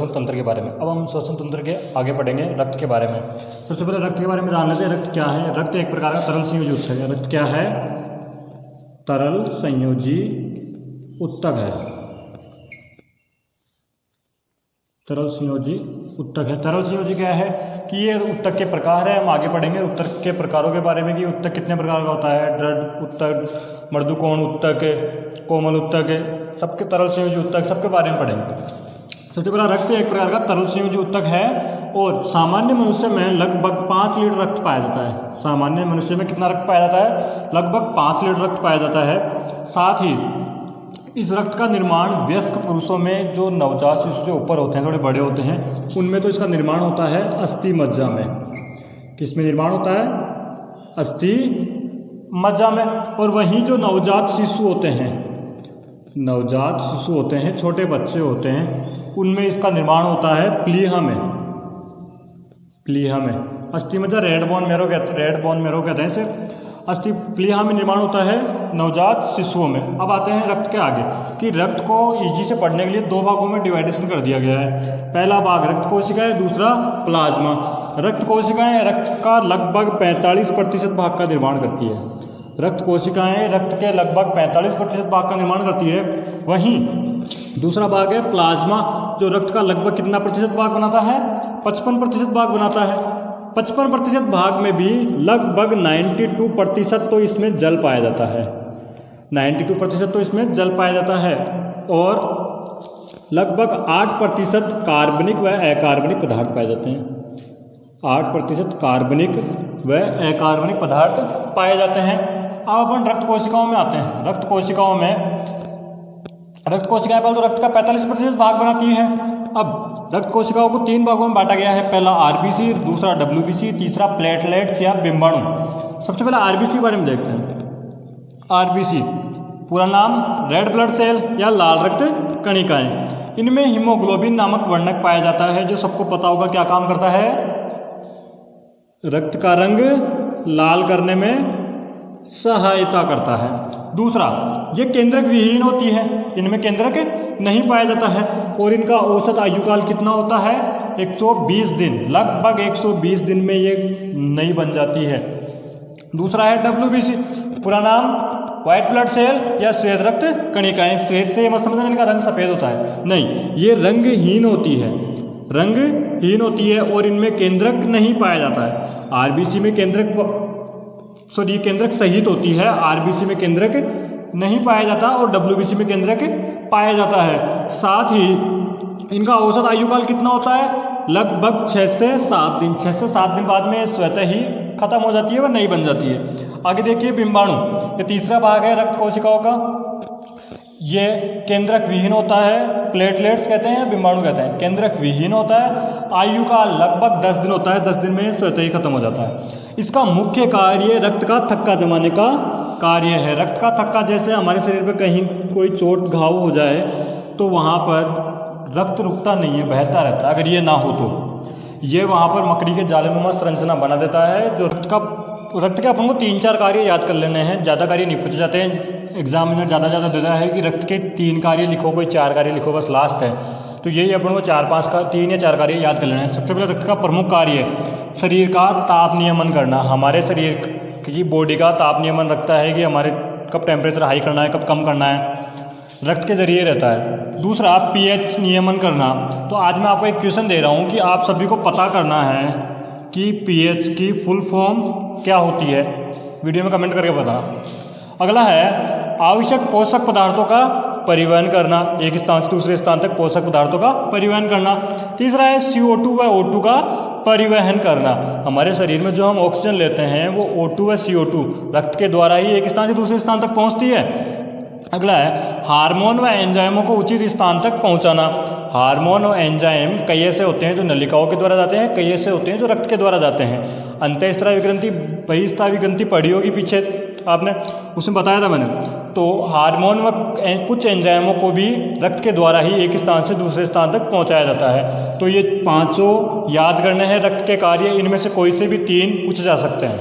श्वसन तंत्र के बारे में। अब हम श्वसन तंत्र के आगे पढ़ेंगे रक्त के बारे में। सबसे पहले रक्त के बारे में जान लेते हैं। रक्त क्या है? रक्त एक प्रकार का तरल संयोजी ऊतक है। रक्त क्या है? तरल संयोजी ऊतक है। तरल संयोजी ऊतक है। तरल संयोजी क्या है कि ये ऊतक के प्रकार है। हम आगे पढ़ेंगे ऊतक के प्रकारों के बारे में कि ऊतक कितने प्रकार का होता है। दृढ़ ऊतक, मृदुकोण ऊतक, कोमल ऊतक, सबके तरल संयोजी ऊतक सबके बारे में पढ़ेंगे। सबसे पहला रक्त एक प्रकार का तरल संयोजी ऊतक है और सामान्य मनुष्य में लगभग 5 लीटर रक्त पाया जाता है। सामान्य मनुष्य में कितना रक्त पाया जाता है? लगभग 5 लीटर रक्त पाया जाता है। साथ ही इस रक्त का निर्माण वयस्क पुरुषों में जो नवजात शिशु से ऊपर होते हैं, थोड़े बड़े होते हैं, उनमें तो इसका निर्माण होता है अस्थि मज्जा में। किसमें निर्माण होता है? अस्थि मज्जा में। और वहीं जो नवजात शिशु होते हैं, नवजात शिशु होते हैं, छोटे बच्चे होते हैं, उनमें इसका निर्माण होता है प्लीहा में। प्लीहा में अस्थि मज्जा रेड बोन मैरो कहते हैं इसे। अस्थि प्लीहा में निर्माण होता है नवजात शिशुओं में। अब आते हैं रक्त के आगे कि रक्त को इजी से पढ़ने के लिए 2 भागों में डिवाइडेशन कर दिया गया है। पहला भाग रक्त कोशिकाएं, दूसरा प्लाज्मा। रक्त कोशिकाएं रक्त का लगभग 45% भाग का निर्माण करती है। रक्त कोशिकाएं रक्त के लगभग 45% भाग का निर्माण करती है। वहीं दूसरा भाग है प्लाज्मा, जो रक्त का लगभग कितना प्रतिशत भाग बनाता है? 55% भाग बनाता है। 55% भाग में भी लगभग 92% तो इसमें जल पाया जाता है। 92% तो इसमें जल पाया जाता है और लगभग 8% कार्बनिक व अकार्बनिक पदार्थ पाए जाते हैं। 8% कार्बनिक व अकार्बनिक पदार्थ पाए जाते हैं। अब अपन रक्त कोशिकाओं में आते हैं। रक्त कोशिकाएं पहले तो रक्त का 45% भाग बनाती है। अब रक्त कोशिकाओं को 3 भागों में बांटा गया है। पहला आरबीसी, दूसरा डब्ल्यूबीसी, तीसरा प्लेटलेट्स या बिंबाणु। सबसे पहले आरबीसी के बारे में देखते हैं। आरबीसी पूरा नाम रेड ब्लड सेल या लाल रक्त कणिकाएं। इनमें हीमोग्लोबिन नामक वर्णक पाया जाता है, जो सबको पता होगा क्या काम करता है? रक्त का रंग लाल करने में सहायता करता है। दूसरा, ये केंद्रक विहीन होती है, इनमें केंद्रक नहीं पाया जाता है और इनका औसत आयुकाल कितना होता है? 120 दिन। लगभग 120 दिन में ये नई बन जाती है। दूसरा है डब्ल्यूबीसी, पूरा नाम व्हाइट ब्लड सेल या श्वेत रक्त कणिकाएं। श्वेत से मत समझना इनका रंग सफ़ेद होता है, नहीं, ये रंगहीन होती है। रंगहीन होती है और इनमें केंद्रक नहीं पाया जाता है। आरबीसी में केंद्रक सहित होती है, आरबीसी में केंद्रक नहीं पाया जाता और डब्ल्यूबीसी में केंद्रक पाया जाता है। साथ ही इनका औसत आयुकाल कितना होता है? लगभग 6 से 7 दिन। 6 से 7 दिन बाद में स्वतः ही खत्म हो जाती है, वह नई बन जाती है। आगे देखिए बिंबाणु, ये तीसरा भाग है रक्त कोशिकाओं का। ये केंद्रक विहीन होता है, प्लेटलेट्स कहते हैं, बिंबाणु कहते हैं। केंद्रक विहीन होता है, आयुकाल लगभग 10 दिन होता है, 10 दिन में स्वतः ही खत्म हो जाता है। इसका मुख्य कार्य रक्त का थक्का जमाने का कार्य है। रक्त का थक्का, जैसे हमारे शरीर पे कहीं कोई चोट घाव हो जाए तो वहाँ पर रक्त रुकता नहीं है, बहता रहता है। अगर ये ना हो तो ये वहाँ पर मकड़ी के जालेनुमा संरचना बना देता है। जो रक्त के अपन को 3-4 कार्य याद कर लेने हैं, ज़्यादा कार्य नहीं पूछे जाते हैं। एग्जामिनर ज़्यादा देता है कि रक्त के 3 कार्य लिखो, कोई 4 कार्य लिखो, बस लास्ट है। तो यही अपन को 3 या 4 कार्य याद कर लेना है। सबसे पहले रक्त का प्रमुख कार्य शरीर का ताप नियमन करना। हमारे शरीर की बॉडी का ताप नियमन रखता है कि हमारे कब टेम्परेचर हाई करना है, कब कम करना है, रक्त के जरिए रहता है। दूसरा पीएच नियमन करना। तो आज मैं आपको एक क्वेश्चन दे रहा हूँ कि आप सभी को पता करना है कि पीएच की फुल फॉर्म क्या होती है। वीडियो में कमेंट करके बताना। अगला है आवश्यक पोषक पदार्थों का परिवहन करना, एक स्थान से दूसरे स्थान तक पोषक पदार्थों का परिवहन करना। तीसरा है CO2 व O2 का परिवहन करना। हमारे शरीर में जो हम ऑक्सीजन लेते हैं वो O2 व CO2 रक्त के द्वारा ही एक स्थान से दूसरे स्थान तक पहुंचती है। अगला है हार्मोन व एंजाइमों को उचित स्थान तक पहुंचाना। हार्मोन और एंजाइम कई ऐसे होते हैं जो नलिकाओं के द्वारा जाते हैं, कई ऐसे होते हैं जो रक्त के द्वारा जाते हैं। अंतःस्रावी ग्रंथि, बहिस्रावी ग्रंथि पढ़ी होगी पीछे आपने, उसमें बताया था मैंने। तो हार्मोन व कुछ एंजाइमों को भी रक्त के द्वारा ही एक स्थान से दूसरे स्थान तक पहुंचाया जाता है। तो ये 5 याद करने हैं रक्त के कार्य, इनमें से कोई से भी 3 पूछे जा सकते हैं।